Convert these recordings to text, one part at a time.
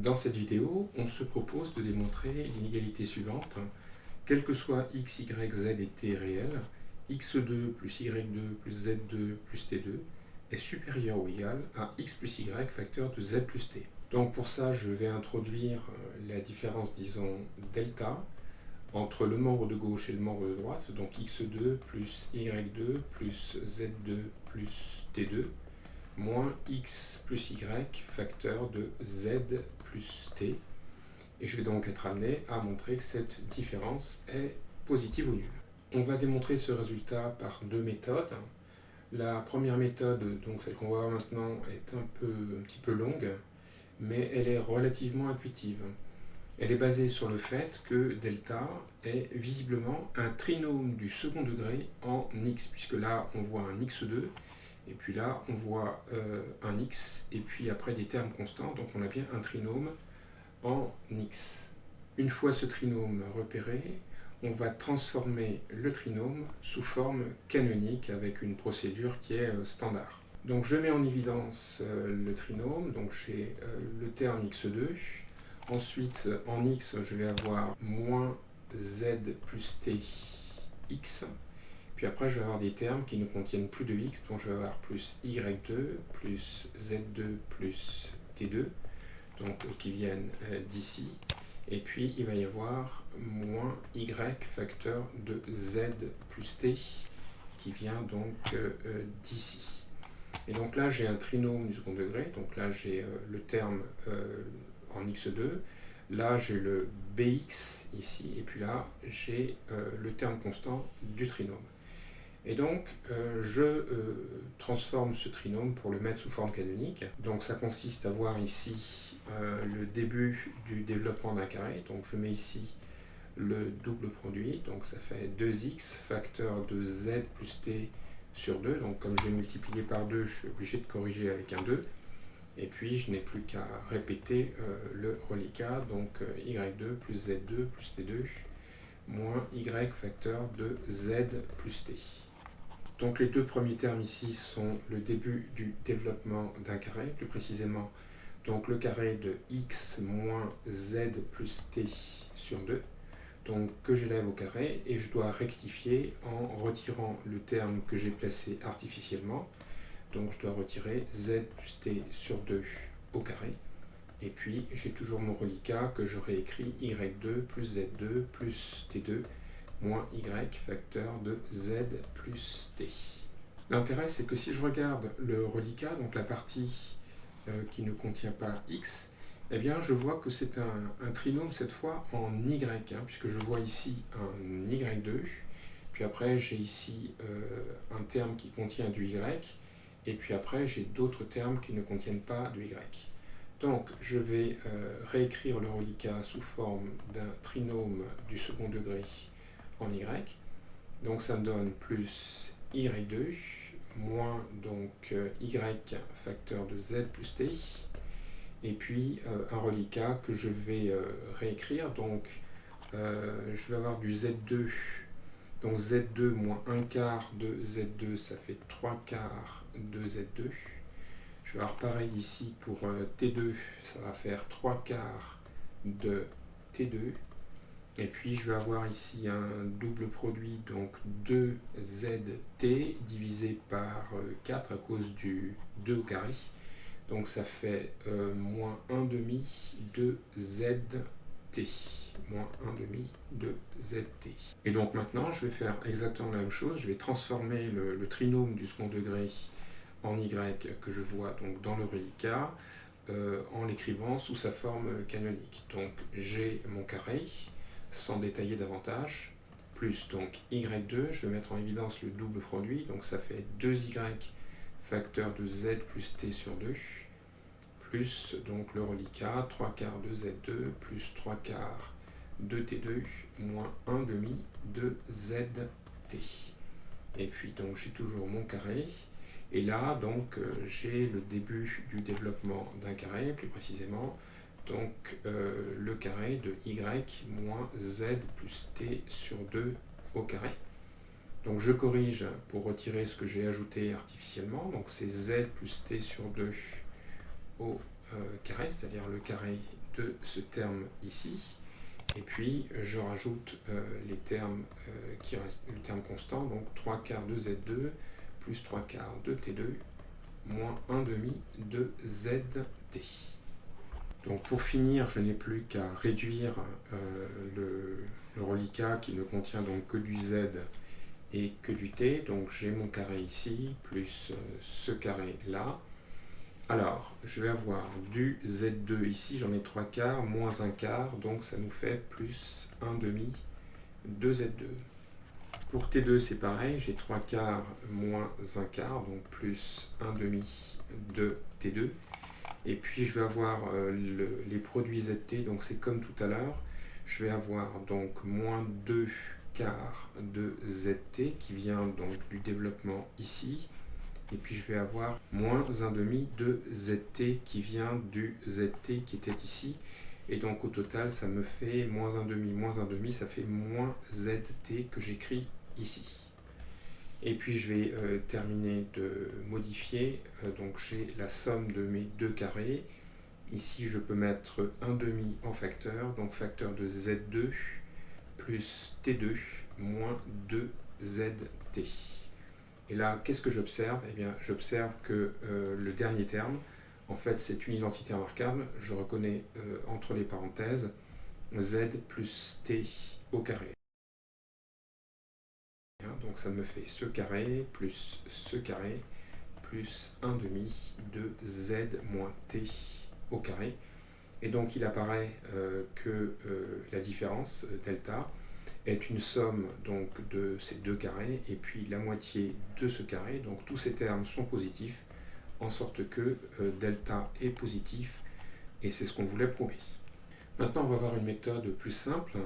Dans cette vidéo, on se propose de démontrer l'inégalité suivante. Quel que soit x, y, z et t réels, x2 plus y2 plus z2 plus t2 est supérieur ou égal à x plus y facteur de z plus t. Donc pour ça, je vais introduire la différence, disons, delta, entre le membre de gauche et le membre de droite, donc x2 plus y2 plus z2 plus t2, moins x plus y facteur de z plus t. Et je vais donc être amené à montrer que cette différence est positive ou nulle. On va démontrer ce résultat par deux méthodes. La première méthode, donc celle qu'on va voir maintenant, est un petit peu longue, mais elle est relativement intuitive. Elle est basée sur le fait que delta est visiblement un trinôme du second degré en x, puisque là on voit un x2, et puis là on voit un x, et puis après des termes constants, donc on a bien un trinôme en x. Une fois ce trinôme repéré, on va transformer le trinôme sous forme canonique avec une procédure qui est standard. Donc je mets en évidence le trinôme, donc j'ai le terme x2. Ensuite, en x, je vais avoir moins z plus t x. Puis après, je vais avoir des termes qui ne contiennent plus de x, donc je vais avoir plus y2, plus z2, plus t2, donc qui viennent d'ici. Et puis, il va y avoir moins y facteur de z plus t, qui vient donc d'ici. Et donc là, j'ai un trinôme du second degré, donc là, j'ai le terme en x2, là j'ai le bx ici, et puis là j'ai le terme constant du trinôme. Et donc je transforme ce trinôme pour le mettre sous forme canonique. Donc ça consiste à voir ici le début du développement d'un carré, donc je mets ici le double produit, donc ça fait 2x facteur de z plus t sur 2, donc comme j'ai multiplié par 2, je suis obligé de corriger avec un 2. Et puis, je n'ai plus qu'à répéter le reliquat, donc y2 plus z2 plus t2, moins y facteur de z plus t. Donc les deux premiers termes ici sont le début du développement d'un carré, plus précisément donc le carré de x moins z plus t sur 2, donc que j'élève au carré, et je dois rectifier en retirant le terme que j'ai placé artificiellement. Donc je dois retirer z plus t sur 2 au carré. Et puis j'ai toujours mon reliquat que je réécris y2 plus z2 plus t2 moins y facteur de z plus t. L'intérêt, c'est que si je regarde le reliquat, donc la partie qui ne contient pas x, eh bien je vois que c'est un trinôme cette fois en y, puisque je vois ici un y2, puis après j'ai ici un terme qui contient du y, et puis après, j'ai d'autres termes qui ne contiennent pas de y. Donc, je vais réécrire le reliquat sous forme d'un trinôme du second degré en y. Donc, ça me donne plus y2 moins donc y facteur de z plus t. Et puis, un reliquat que je vais réécrire. Donc, je vais avoir du z2. Donc Z2 moins 1 quart de Z2, ça fait 3 quarts de Z2. Je vais avoir pareil ici pour T2, ça va faire 3 quarts de T2. Et puis je vais avoir ici un double produit, donc 2ZT divisé par 4 à cause du 2 au carré. Donc ça fait moins 1 demi de ZT. Moins 1 demi de ZT. Et donc maintenant, je vais faire exactement la même chose. Je vais transformer le trinôme du second degré en y que je vois donc dans le reliquat en l'écrivant sous sa forme canonique. Donc j'ai mon carré, sans détailler davantage, plus donc y2, je vais mettre en évidence le double produit, donc ça fait 2y facteur de z plus t sur 2, plus donc le reliquat, 3 quarts de z2, plus 3 quarts de t2 moins 1 demi de zt. Et puis donc j'ai toujours mon carré. Et là donc j'ai le début du développement d'un carré, plus précisément donc le carré de y moins z plus t sur 2 au carré. Donc je corrige pour retirer ce que j'ai ajouté artificiellement. Donc c'est z plus t sur 2 au carré, c'est-à-dire le carré de ce terme ici. Et puis je rajoute les termes qui restent, le terme constant, donc 3 quarts de Z2 plus 3 quarts de T2 moins 1 demi de ZT. Donc pour finir, je n'ai plus qu'à réduire le reliquat qui ne contient donc que du Z et que du T. Donc j'ai mon carré ici, plus ce carré là. Alors, je vais avoir du Z2 ici, j'en ai 3 quarts, moins 1 quart, donc ça nous fait plus 1 demi de Z2. Pour T2, c'est pareil, j'ai 3 quarts moins 1 quart, donc plus 1 demi de T2. Et puis je vais avoir les produits ZT, donc c'est comme tout à l'heure. Je vais avoir donc moins 2 quarts de ZT qui vient donc du développement ici. Et puis je vais avoir moins 1 demi de ZT qui vient du ZT qui était ici. Et donc au total, ça me fait moins 1 demi, ça fait moins ZT que j'écris ici. Et puis je vais terminer de modifier, donc j'ai la somme de mes deux carrés. Ici je peux mettre 1 demi en facteur, donc facteur de Z2 plus T2 moins 2ZT. Et là, qu'est-ce que j'observe? Eh bien, j'observe que le dernier terme, en fait, c'est une identité remarquable. Je reconnais entre les parenthèses Z plus T au carré. Donc ça me fait ce carré plus 1 demi de Z moins T au carré. Et donc il apparaît que la différence, delta, est une somme donc, de ces deux carrés et puis la moitié de ce carré. Donc tous ces termes sont positifs, en sorte que delta est positif, et c'est ce qu'on voulait prouver. Maintenant, on va voir une méthode plus simple,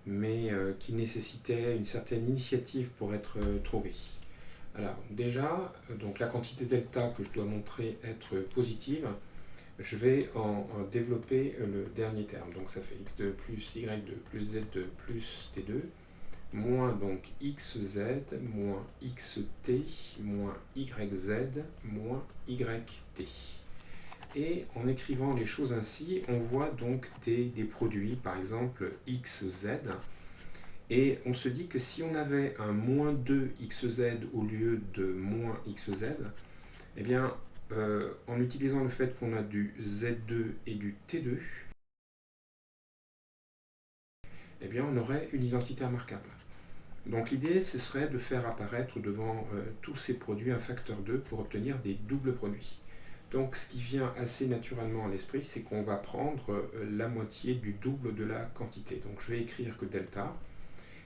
mais qui nécessitait une certaine initiative pour être trouvée. Alors déjà, donc la quantité delta que je dois montrer être positive, je vais en développer le dernier terme. Donc ça fait x2 plus y2 plus z2 plus t2, moins donc xz, moins xt, moins yz, moins yt. Et en écrivant les choses ainsi, on voit donc des produits, par exemple xz, et on se dit que si on avait un moins 2xz au lieu de moins xz, eh bien, en utilisant le fait qu'on a du Z2 et du T2, eh bien, on aurait une identité remarquable. Donc l'idée, ce serait de faire apparaître devant tous ces produits un facteur 2 pour obtenir des doubles produits. Donc ce qui vient assez naturellement à l'esprit, c'est qu'on va prendre la moitié du double de la quantité. Donc je vais écrire que delta,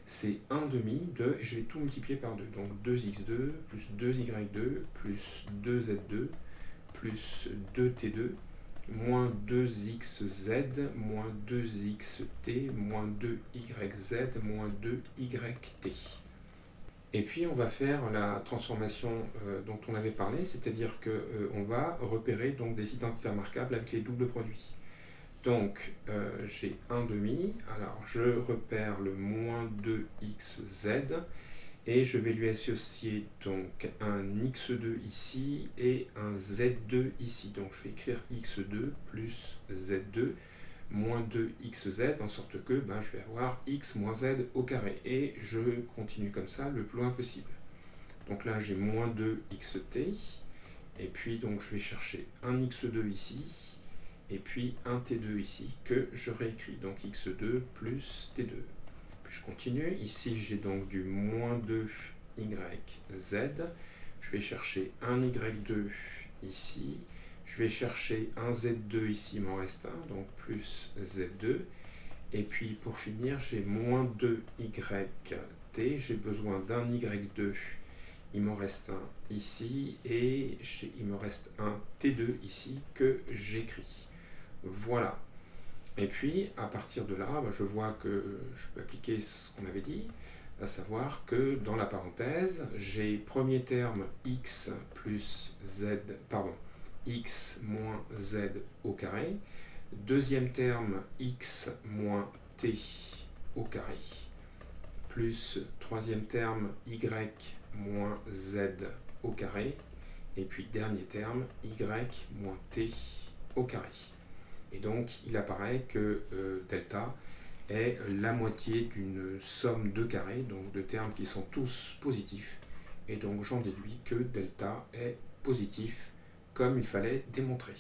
c'est 1 demi de, et je vais tout multiplier par 2. Donc 2x2 plus 2y2 plus 2z2 plus 2t2 moins 2xz moins 2xt moins 2yz moins 2yt. Et puis on va faire la transformation dont on avait parlé, c'est-à-dire qu'on va repérer donc des identités remarquables avec les doubles produits. Donc j'ai 1 demi, alors je repère le moins 2xz, et je vais lui associer donc un x2 ici et un z2 ici. Donc je vais écrire x2 plus z2 moins 2xz, en sorte que je vais avoir x moins z au carré. Et je continue comme ça le plus loin possible. Donc là j'ai moins 2xt, et puis donc je vais chercher un x2 ici, et puis un t2 ici, que je réécris. Donc x2 plus t2. Je continue, ici j'ai donc du moins 2yz, je vais chercher un y2 ici, je vais chercher un z2 ici, il m'en reste un, donc plus z2, et puis pour finir j'ai moins 2yt, j'ai besoin d'un y2, il m'en reste un ici, et il me reste un t2 ici que j'écris. Voilà. Et puis, à partir de là, je vois que je peux appliquer ce qu'on avait dit, à savoir que dans la parenthèse, j'ai premier terme x plus z, pardon, x moins z au carré, deuxième terme x moins t au carré, plus troisième terme y moins z au carré, et puis dernier terme y moins t au carré. Et donc il apparaît que delta est la moitié d'une somme de carrés, donc de termes qui sont tous positifs. Et donc j'en déduis que delta est positif, comme il fallait démontrer.